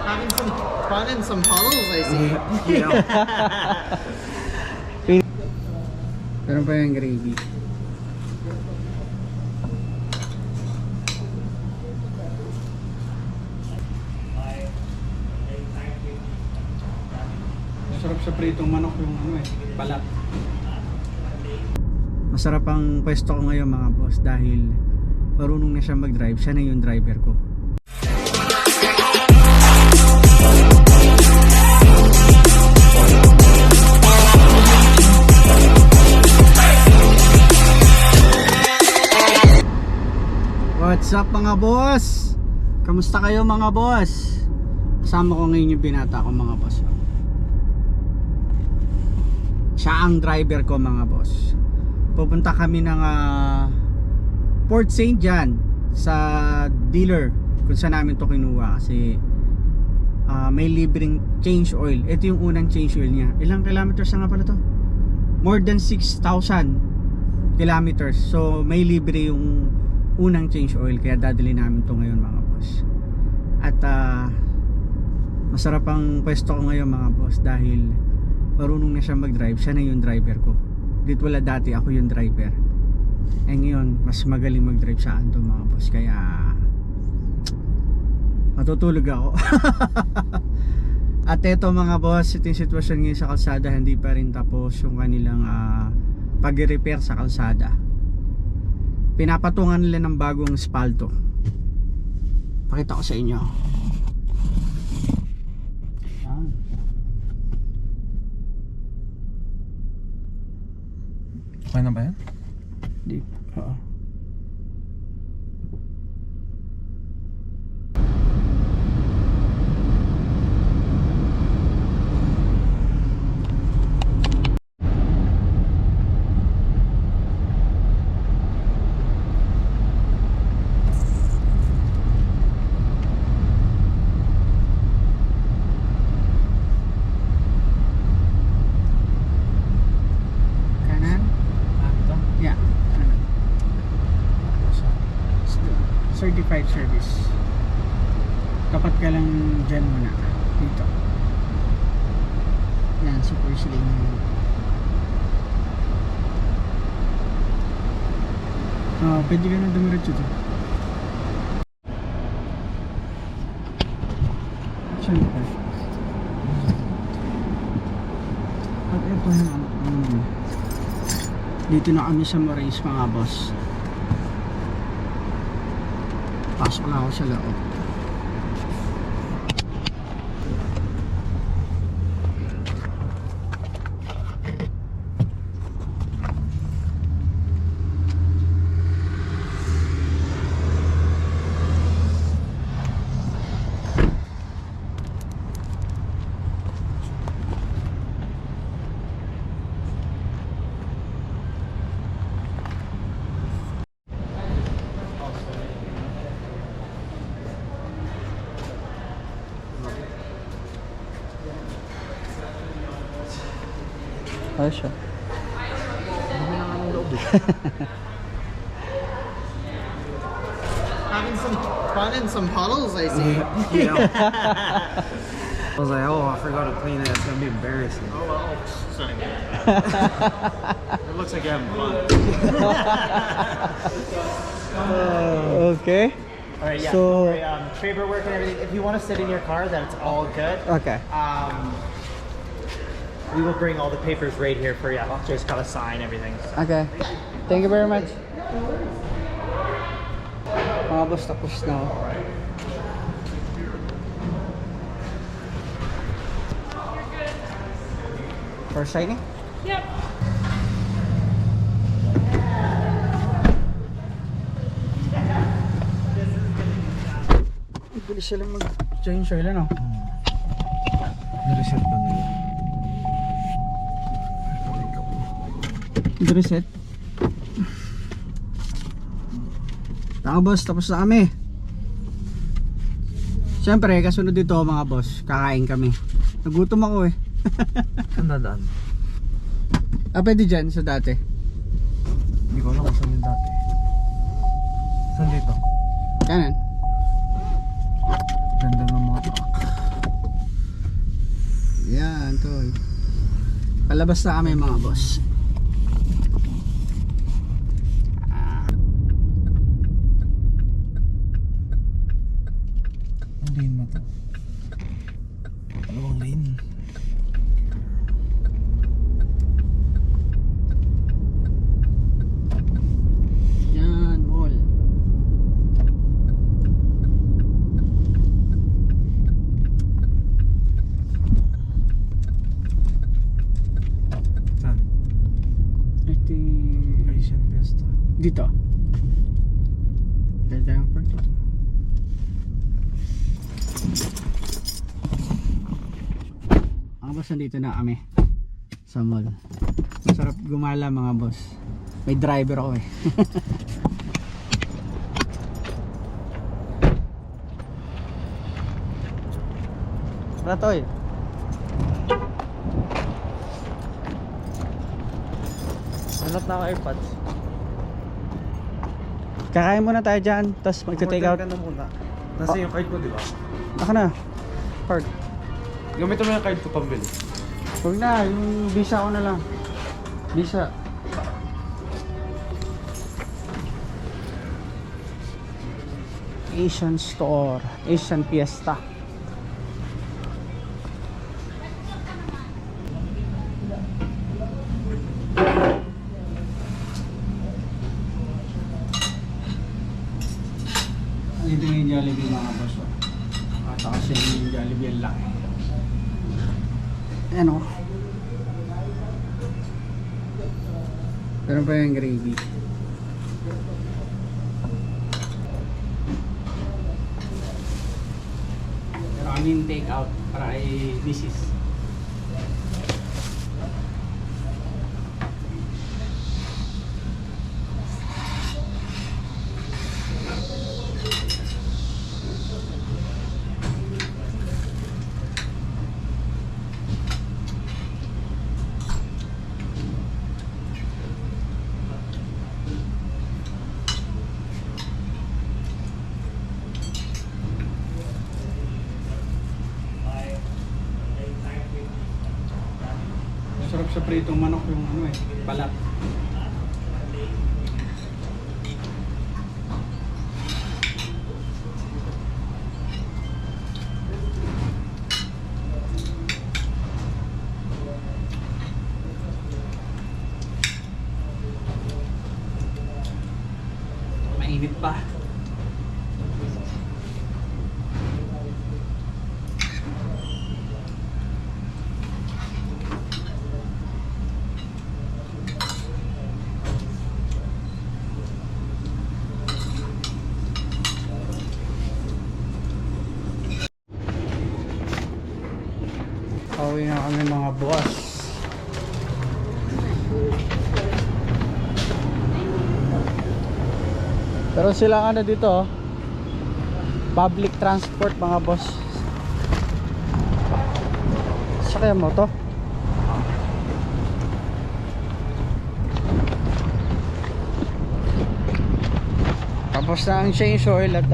Having some fun in some puddles, I see. Meron pa yung gravy. Masarap sa pritong manok yung balat. Masarap ang pwesto ko ngayon mga boss dahil marunong na siya mag-drive. Siya na yung driver ko. What's up mga boss? Kamusta kayo mga boss? Kasama ko ngayon yung binata ko mga boss. Siya ang driver ko mga boss. Pupunta kami ng Port St. John sa dealer kung saan namin to kinuha kasi may libreng change oil. Ito yung unang change oil niya. Ilang kilometers na nga pala to? More than 6,000 kilometers. So may libre yung unang change oil kaya dadali namin to ngayon mga boss. At masarap ang pwesto ko ngayon mga boss dahil marunong na siya mag-drive. Siya na yung driver ko. Dito wala dati ako yung driver. Eh ngayon mas magaling mag-drive sa to mga boss kaya matutulog ako. At eto mga boss, ito yung sitwasyon ngayon sa kalsada. Hindi pa rin tapos yung kanilang pag-repair sa kalsada. Pinapatungan nila ng bagong espalto. Pakita ko sa inyo. Okay na ba yan? Di, oo. Certified service. Tapat ka lang dyan muna dito. Yan, super slim. Pwede ka na dumiretso dito. Saan ka? At ito na dito na kami sa Moraes mga boss. Pasok na ako sa loob. Ayos siya. Having some fun in some puddles, I see. I was like, oh, I forgot to clean it. It's gonna be embarrassing. Oh well, it's not good. It looks like you're having fun. Okay. All right, yeah. So- Don't worry, paperwork and everything. If you want to sit in your car, that's all good. Okay. We will bring all the papers right here for you. Just gotta sign everything. Okay. Thank you very much. Mga boss, tapos na ako. For signing? Yep. Bilis sila mag-change oil, ano? Nireset ba nila? Reset. Taka boss, tapos na kami. Siyempre, kasunod dito mga boss, kakain kami. Nagutom ako eh. Saan dadaan? Pwede dyan sa dati. Hindi ko alam kung saan yung dati. Saan dito? Kanan. Ganda ng mga truck. Yan, tol. Palabas na kami mga boss. Ang lane mo to. Dalawang lane. Yan, mall. Saan? Ito Asian Fiesta. dito. Pwede tayong park dito. Mga boss, nandito na kami sa mall. Masarap gumala mga boss. May driver ako eh. Ratoy. Hanap na ako AirPods. Kakain muna tayo dyan, tapos magta-take out. Ka na muna. Nasa yung card ko, di ba? Ako na. Park. Gamitin mo yung card ko pambili. Huwag na, yung visa ko na lang. Visa. Asian store, Asian Fiesta. Ito yung Jollibee mga boss. At kasi yung Jollibee ang laki. Ano? Meron pa yung gravy. Pero kami yung take out para ay misis. Masarap sa pritong manok yung ano eh, balat. Mainit pa. Pauwi na kami mga boss. Pero sila nga na dito oh. Public transport mga boss. Sakyan mo to. Tapos na ang change oil at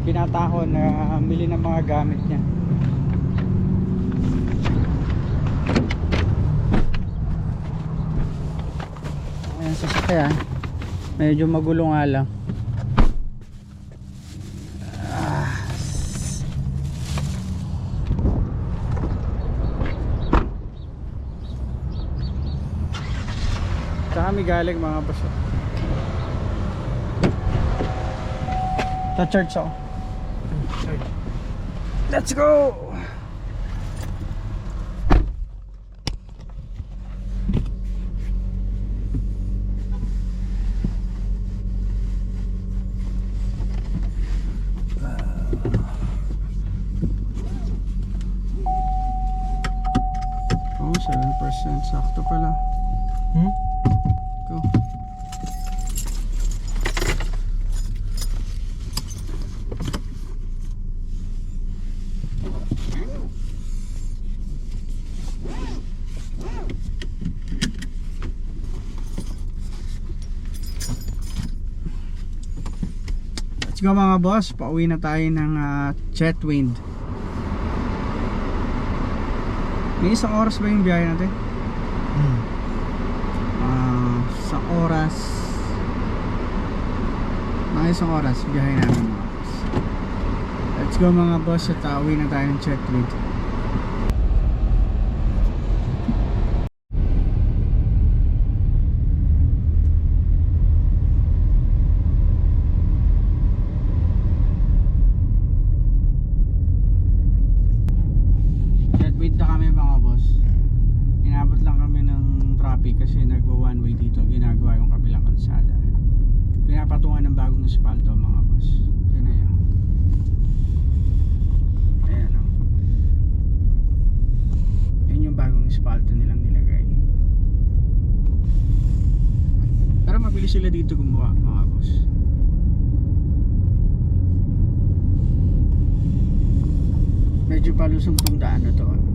pinatahon na mili ng mga gamit niya. Ayan sasakyan. Medyo magulo nga lang. Saan kami galing mga boss? Sa church ako. Let's go! Oh, 7% sakto pala. Go. Let's go mga boss, pauwi na tayo ng Chetwynd. May isang oras ba yung biyahe natin? Sa oras, mga isang oras biyahe namin mga boss. Let's go mga boss at pauwi na tayo ng Chetwynd. Wait na kami mga boss. Inabot lang kami ng traffic kasi nagwa one way dito. Ginagawa yung kabilang kalsada. Pinapatungan ng bagong espalto mga boss. Yan na yun. Ayan o. Yan yung bagong espalto nilang nilagay. Pero mabilis sila dito gumawa mga boss. Medyo palusong tong daan na to.